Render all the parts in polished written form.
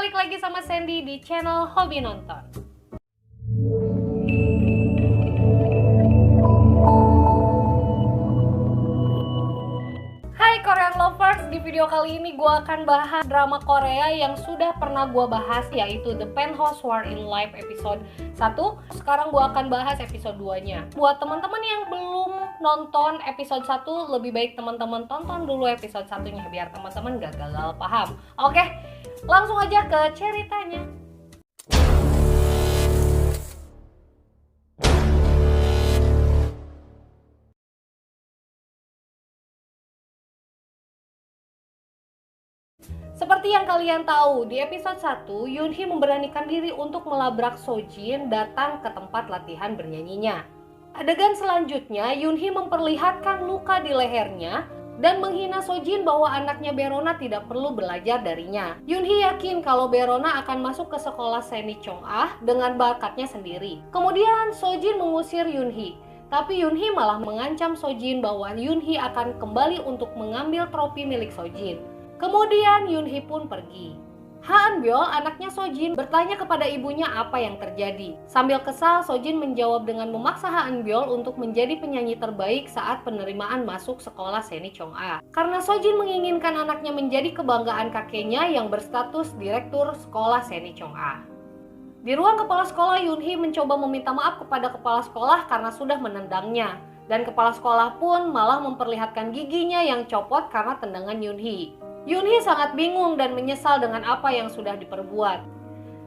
balik lagi sama Sandy di channel Hobi Nonton. Hai Korean lovers, di video kali ini gue akan bahas drama Korea yang sudah pernah gue bahas, yaitu The Penthouse War in Life episode 1. Sekarang gue akan bahas episode 2-nya. Buat teman-teman yang belum nonton episode 1, lebih baik teman-teman tonton dulu episode 1-nya biar teman-teman gak gagal paham. Oke, langsung aja ke ceritanya. Seperti yang kalian tahu, di episode 1, Yoonhee memberanikan diri untuk melabrak Sojin datang ke tempat latihan bernyanyinya. Adegan selanjutnya, Yoonhee memperlihatkan luka di lehernya dan menghina Sojin bahwa anaknya Berona tidak perlu belajar darinya. Yoonhee yakin kalau Berona akan masuk ke sekolah Seni Chong-ah dengan bakatnya sendiri. Kemudian Sojin mengusir Yoonhee, tapi Yoonhee malah mengancam Sojin bahwa Yoonhee akan kembali untuk mengambil trofi milik Sojin. Kemudian Yoonhee pun pergi. Ha Eun-byeol, anaknya Sojin, bertanya kepada ibunya apa yang terjadi. Sambil kesal, Sojin menjawab dengan memaksa Ha Eun-byeol untuk menjadi penyanyi terbaik saat penerimaan masuk sekolah Seni Chong-ah. Karena Sojin menginginkan anaknya menjadi kebanggaan kakeknya yang berstatus direktur sekolah Seni Chong-ah. Di ruang kepala sekolah, Yoonhee mencoba meminta maaf kepada kepala sekolah karena sudah menendangnya. Dan kepala sekolah pun malah memperlihatkan giginya yang copot karena tendangan Yoonhee. Yoonhee sangat bingung dan menyesal dengan apa yang sudah diperbuat.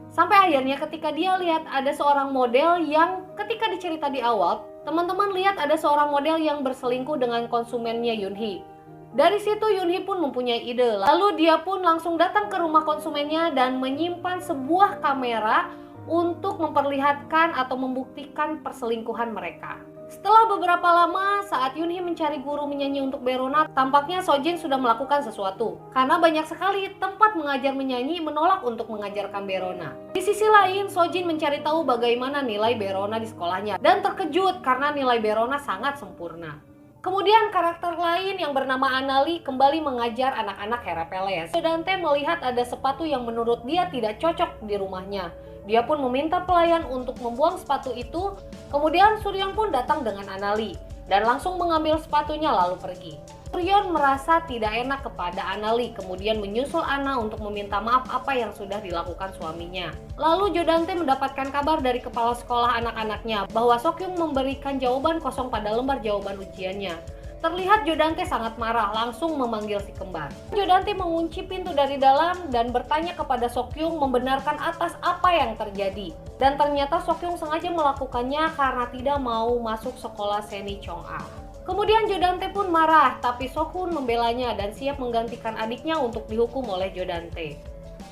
Sampai akhirnya ketika dia lihat ada seorang model yang ketika dicerita di awal, teman-teman lihat ada seorang model yang berselingkuh dengan konsumennya Yoonhee. Dari situ Yoonhee pun mempunyai ide, lalu dia pun langsung datang ke rumah konsumennya dan menyimpan sebuah kamera untuk memperlihatkan atau membuktikan perselingkuhan mereka. Setelah beberapa lama, saat Yoonhee mencari guru menyanyi untuk Berona, tampaknya Sojin sudah melakukan sesuatu. Karena banyak sekali tempat mengajar menyanyi menolak untuk mengajarkan Berona. Di sisi lain, Sojin mencari tahu bagaimana nilai Berona di sekolahnya dan terkejut karena nilai Berona sangat sempurna. Kemudian karakter lain yang bernama Anali kembali mengajar anak-anak Herapeles. Dante melihat ada sepatu yang menurut dia tidak cocok di rumahnya. Dia pun meminta pelayan untuk membuang sepatu itu. Kemudian Suryeon pun datang dengan Anali dan langsung mengambil sepatunya lalu pergi. Suryeon merasa tidak enak kepada Anali, kemudian menyusul Ana untuk meminta maaf apa yang sudah dilakukan suaminya. Lalu Dante mendapatkan kabar dari kepala sekolah anak-anaknya bahwa Seokhyung memberikan jawaban kosong pada lembar jawaban ujiannya. Terlihat Dante sangat marah, langsung memanggil si kembar. Dante mengunci pintu dari dalam dan bertanya kepada Seokhyung membenarkan atas apa yang terjadi. Dan ternyata Seokhyung sengaja melakukannya karena tidak mau masuk sekolah Seni Chong-ah. Kemudian Dante pun marah, tapi Seokhyung membelanya dan siap menggantikan adiknya untuk dihukum oleh Dante.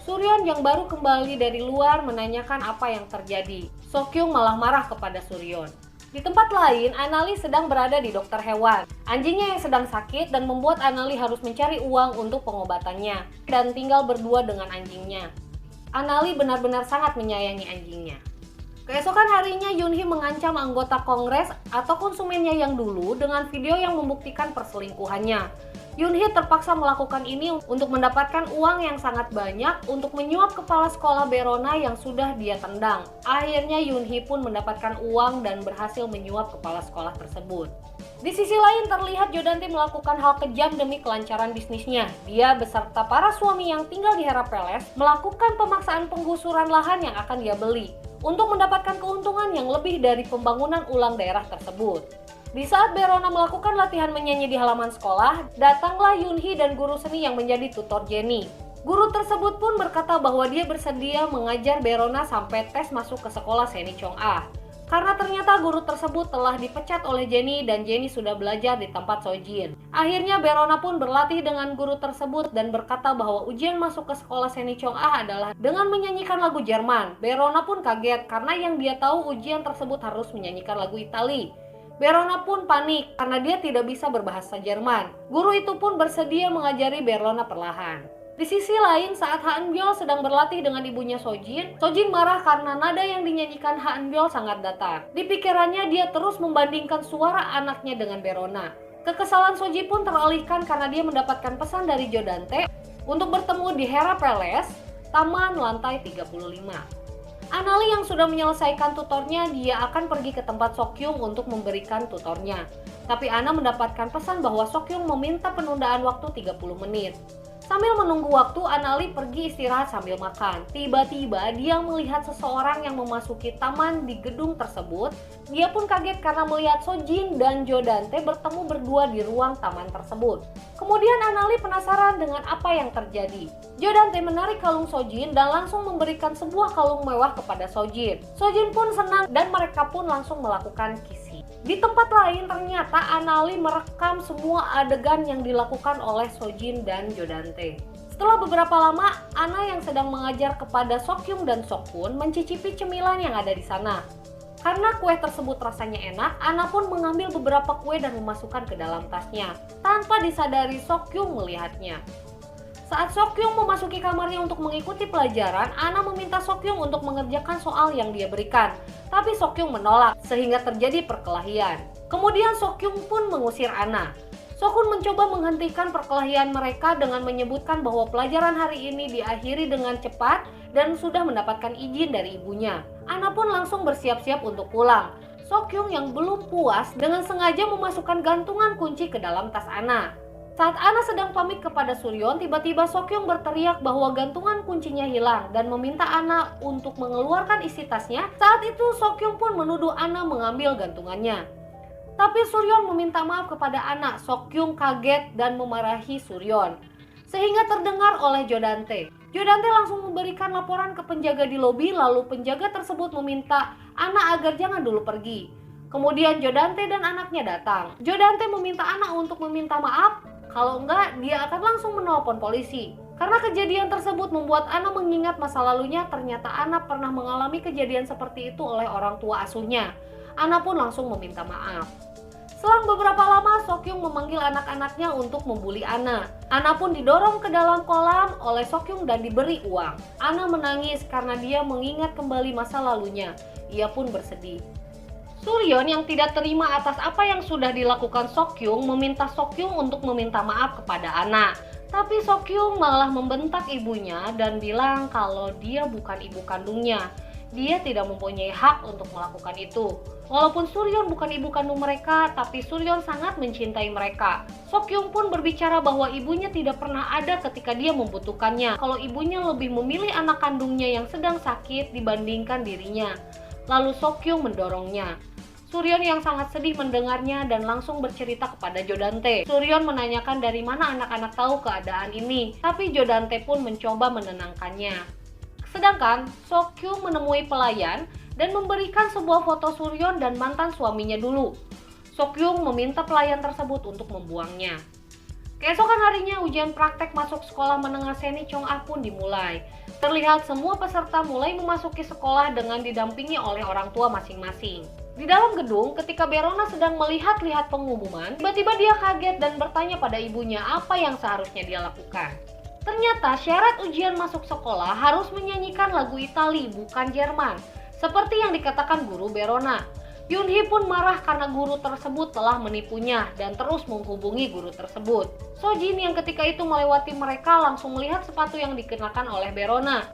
Suryeon yang baru kembali dari luar menanyakan apa yang terjadi. Seokhyung malah marah kepada Suryeon. Di tempat lain, Anali sedang berada di dokter hewan. Anjingnya yang sedang sakit dan membuat Anali harus mencari uang untuk pengobatannya dan tinggal berdua dengan anjingnya. Anali benar-benar sangat menyayangi anjingnya. Keesokan harinya, Yoonhee mengancam anggota kongres atau konsumennya yang dulu dengan video yang membuktikan perselingkuhannya. Yoonhee terpaksa melakukan ini untuk mendapatkan uang yang sangat banyak untuk menyuap kepala sekolah Berona yang sudah dia tendang. Akhirnya Yoonhee pun mendapatkan uang dan berhasil menyuap kepala sekolah tersebut. Di sisi lain terlihat Dante melakukan hal kejam demi kelancaran bisnisnya. Dia beserta para suami yang tinggal di Herapeles melakukan pemaksaan penggusuran lahan yang akan dia beli untuk mendapatkan keuntungan yang lebih dari pembangunan ulang daerah tersebut. Di saat Berona melakukan latihan menyanyi di halaman sekolah, datanglah Yoonhee dan guru seni yang menjadi tutor Jennie. Guru tersebut pun berkata bahwa dia bersedia mengajar Berona sampai tes masuk ke sekolah Seni Chong-ah. Karena ternyata guru tersebut telah dipecat oleh Jennie dan Jennie sudah belajar di tempat Sojin. Akhirnya Berona pun berlatih dengan guru tersebut dan berkata bahwa ujian masuk ke sekolah Seni Chong-ah adalah dengan menyanyikan lagu Jerman. Berona pun kaget karena yang dia tahu ujian tersebut harus menyanyikan lagu Itali. Berona pun panik karena dia tidak bisa berbahasa Jerman. Guru itu pun bersedia mengajari Berona perlahan. Di sisi lain, saat Ha Eun-byeol sedang berlatih dengan ibunya Sojin marah karena nada yang dinyanyikan Ha Eun-byeol sangat datar. Di pikirannya dia terus membandingkan suara anaknya dengan Berona. Kekesalan Sojin pun teralihkan karena dia mendapatkan pesan dari Dante untuk bertemu di Herapeles taman lantai 35. Anali yang sudah menyelesaikan tutornya, dia akan pergi ke tempat Sokyung untuk memberikan tutornya. Tapi Ana mendapatkan pesan bahwa Sokyung meminta penundaan waktu 30 menit. Sambil menunggu waktu, Anali pergi istirahat sambil makan. Tiba-tiba dia melihat seseorang yang memasuki taman di gedung tersebut. Dia pun kaget karena melihat Sojin dan Jo Dante bertemu berdua di ruang taman tersebut. Kemudian Anali penasaran dengan apa yang terjadi. Jo Dante menarik kalung Sojin dan langsung memberikan sebuah kalung mewah kepada Sojin. Sojin pun senang dan mereka pun langsung melakukan kissing. Di tempat lain ternyata Anali merekam semua adegan yang dilakukan oleh Sojin dan Jo Dante. Setelah beberapa lama, Ana yang sedang mengajar kepada Sokyung dan Sokun mencicipi cemilan yang ada di sana. Karena kue tersebut rasanya enak, Ana pun mengambil beberapa kue dan memasukkan ke dalam tasnya. Tanpa disadari Sokyung melihatnya. Saat Sokyung memasuki kamarnya untuk mengikuti pelajaran, Ana meminta Sokyung untuk mengerjakan soal yang dia berikan. Tapi Sokyung menolak, sehingga terjadi perkelahian. Kemudian Sokyung pun mengusir Ana. Sokun mencoba menghentikan perkelahian mereka dengan menyebutkan bahwa pelajaran hari ini diakhiri dengan cepat dan sudah mendapatkan izin dari ibunya. Ana pun langsung bersiap-siap untuk pulang. Sokyung yang belum puas dengan sengaja memasukkan gantungan kunci ke dalam tas Ana. Saat Ana sedang pamit kepada Suryon, tiba-tiba Sokyung berteriak bahwa gantungan kuncinya hilang dan meminta Ana untuk mengeluarkan isi tasnya. Saat itu Sokyung pun menuduh Ana mengambil gantungannya. Tapi Suryon meminta maaf kepada Ana. Sokyung kaget dan memarahi Suryon, sehingga terdengar oleh Jo Dante. Jo Dante langsung memberikan laporan ke penjaga di lobi, lalu penjaga tersebut meminta Ana agar jangan dulu pergi. Kemudian Jo Dante dan anaknya datang. Jo Dante meminta Ana untuk meminta maaf. Kalau enggak, dia akan langsung menelpon polisi. Karena kejadian tersebut membuat Ana mengingat masa lalunya, ternyata Ana pernah mengalami kejadian seperti itu oleh orang tua asuhnya. Ana pun langsung meminta maaf. Selang beberapa lama, Sokyung memanggil anak-anaknya untuk membuli Ana. Ana pun didorong ke dalam kolam oleh Sokyung dan diberi uang. Ana menangis karena dia mengingat kembali masa lalunya. Ia pun bersedih. Suryon yang tidak terima atas apa yang sudah dilakukan Sokyung meminta Sokyung untuk meminta maaf kepada Ana. Tapi Sokyung malah membentak ibunya dan bilang kalau dia bukan ibu kandungnya. Dia tidak mempunyai hak untuk melakukan itu. Walaupun Suryon bukan ibu kandung mereka, tapi Suryon sangat mencintai mereka. Sokyung pun berbicara bahwa ibunya tidak pernah ada ketika dia membutuhkannya. Kalau ibunya lebih memilih anak kandungnya yang sedang sakit dibandingkan dirinya. Lalu Sokyung mendorongnya. Suryon yang sangat sedih mendengarnya dan langsung bercerita kepada Jo Dante. Suryon menanyakan dari mana anak-anak tahu keadaan ini, tapi Jo Dante pun mencoba menenangkannya. Sedangkan Sokyung menemui pelayan dan memberikan sebuah foto Suryon dan mantan suaminya dulu. Sokyung meminta pelayan tersebut untuk membuangnya. Keesokan harinya ujian praktek masuk sekolah menengah seni Chong'ah pun dimulai. Terlihat semua peserta mulai memasuki sekolah dengan didampingi oleh orang tua masing-masing. Di dalam gedung, ketika Berona sedang melihat-lihat pengumuman, tiba-tiba dia kaget dan bertanya pada ibunya apa yang seharusnya dia lakukan. Ternyata syarat ujian masuk sekolah harus menyanyikan lagu Itali, bukan Jerman, seperti yang dikatakan guru Berona. Yunhee pun marah karena guru tersebut telah menipunya dan terus menghubungi guru tersebut. Sojin yang ketika itu melewati mereka langsung melihat sepatu yang dikenakan oleh Berona.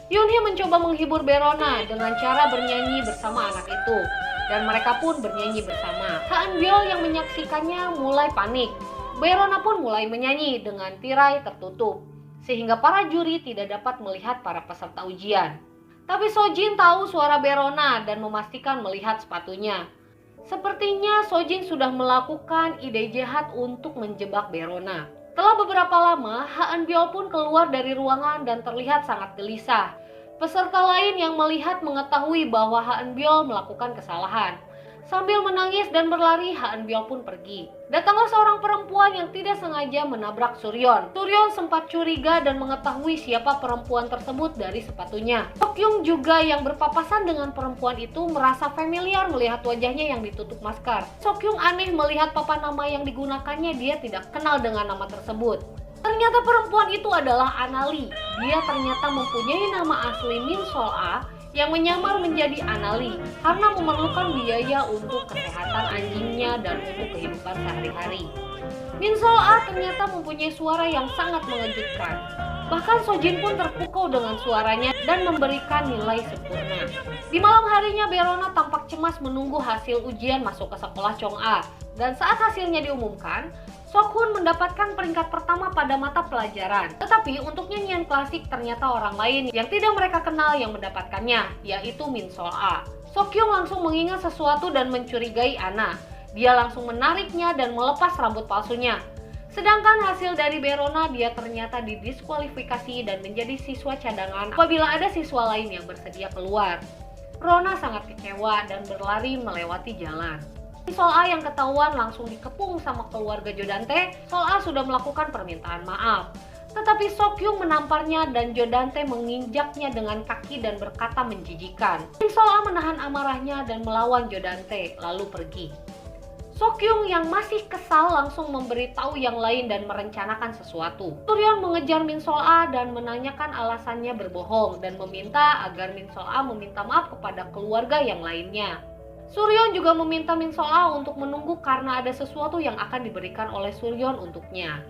Yunhee mencoba menghibur Berona dengan cara bernyanyi bersama anak itu. Dan mereka pun bernyanyi bersama. Han-byul yang menyaksikannya mulai panik. Berona pun mulai menyanyi dengan tirai tertutup, sehingga para juri tidak dapat melihat para peserta ujian. Tapi Sojin tahu suara Berona dan memastikan melihat sepatunya. Sepertinya Sojin sudah melakukan ide jahat untuk menjebak Berona. Setelah beberapa lama, Han-byul pun keluar dari ruangan dan terlihat sangat gelisah. Peserta lain yang melihat mengetahui bahwa Han-byul melakukan kesalahan. Sambil menangis dan berlari, Han-byul pun pergi. Datanglah seorang perempuan yang tidak sengaja menabrak Suryon. Suryon sempat curiga dan mengetahui siapa perempuan tersebut dari sepatunya. Sokyung juga yang berpapasan dengan perempuan itu merasa familiar melihat wajahnya yang ditutup masker. Sokyung aneh melihat papan nama yang digunakannya, dia tidak kenal dengan nama tersebut. Ternyata perempuan itu adalah Anali. Dia ternyata mempunyai nama asli Min Sol-a yang menyamar menjadi Anali karena memerlukan biaya untuk kesehatan anjingnya dan untuk kehidupan sehari-hari. Min Sol-a ternyata mempunyai suara yang sangat mengejutkan. Bahkan Sojin pun terpukau dengan suaranya dan memberikan nilai sempurna. Di malam harinya Berona tampak cemas menunggu hasil ujian masuk ke sekolah Chong'a. Dan saat hasilnya diumumkan, Sokhun mendapatkan peringkat pertama pada mata pelajaran. Tetapi untuk nyanyian klasik ternyata orang lain yang tidak mereka kenal yang mendapatkannya, yaitu Min Sol-a. Sokyung langsung mengingat sesuatu dan mencurigai Ana. Dia langsung menariknya dan melepas rambut palsunya. Sedangkan hasil dari Berona, dia ternyata didiskualifikasi dan menjadi siswa cadangan apabila ada siswa lain yang bersedia keluar. Rona sangat kecewa dan berlari melewati jalan. Sol-a yang ketahuan langsung dikepung sama keluarga Jodante. Sol-a sudah melakukan permintaan maaf. Tetapi Sokyung menamparnya dan Jodante menginjaknya dengan kaki dan berkata menjijikan. Sol-a menahan amarahnya dan melawan Jodante, lalu pergi. Sokyung yang masih kesal langsung memberitahu yang lain dan merencanakan sesuatu. Suryeon mengejar Min Sol-a dan menanyakan alasannya berbohong dan meminta agar Min Sol-a meminta maaf kepada keluarga yang lainnya. Suryeon juga meminta Min Sol-a untuk menunggu karena ada sesuatu yang akan diberikan oleh Suryeon untuknya.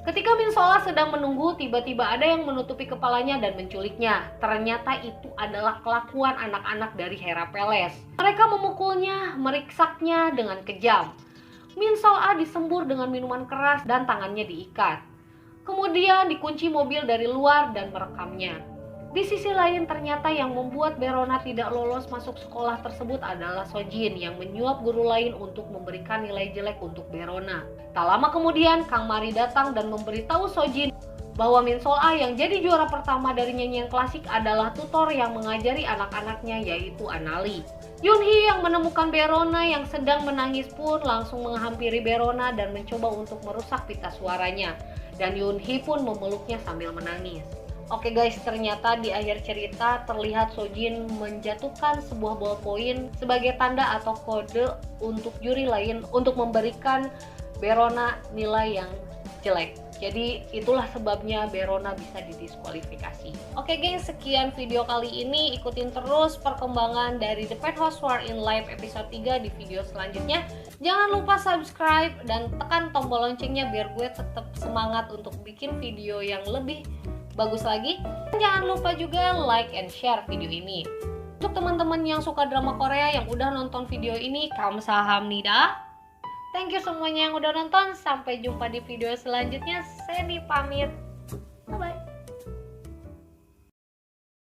Ketika Min Sol-a sedang menunggu, tiba-tiba ada yang menutupi kepalanya dan menculiknya. Ternyata itu adalah kelakuan anak-anak dari Herapeles. Mereka memukulnya, meriksaknya dengan kejam. Min Sol-a disembur dengan minuman keras dan tangannya diikat. Kemudian dikunci mobil dari luar dan merekamnya. Di sisi lain, ternyata yang membuat Berona tidak lolos masuk sekolah tersebut adalah Sojin yang menyuap guru lain untuk memberikan nilai jelek untuk Berona. Tak lama kemudian, Kang Mari datang dan memberitahu Sojin bahwa Min Sol-a yang jadi juara pertama dari nyanyian klasik adalah tutor yang mengajari anak-anaknya, yaitu Anali. Yunhee yang menemukan Berona yang sedang menangis pun langsung menghampiri Berona dan mencoba untuk merusak pita suaranya. Dan Yunhee pun memeluknya sambil menangis. Oke guys, ternyata di akhir cerita terlihat Sojin menjatuhkan sebuah ballpoint sebagai tanda atau kode untuk juri lain untuk memberikan Berona nilai yang jelek. Jadi itulah sebabnya Berona bisa didiskualifikasi. Oke guys, sekian video kali ini. Ikutin terus perkembangan dari The Pet House War in Life episode 3 di video selanjutnya. Jangan lupa subscribe dan tekan tombol loncengnya biar gue tetap semangat untuk bikin video yang lebih bagus lagi. Dan jangan lupa juga like and share video ini. Untuk teman-teman yang suka drama Korea yang udah nonton video ini, kamsahamnida. Thank you semuanya yang udah nonton. Sampai jumpa di video selanjutnya. Seni pamit. Bye bye.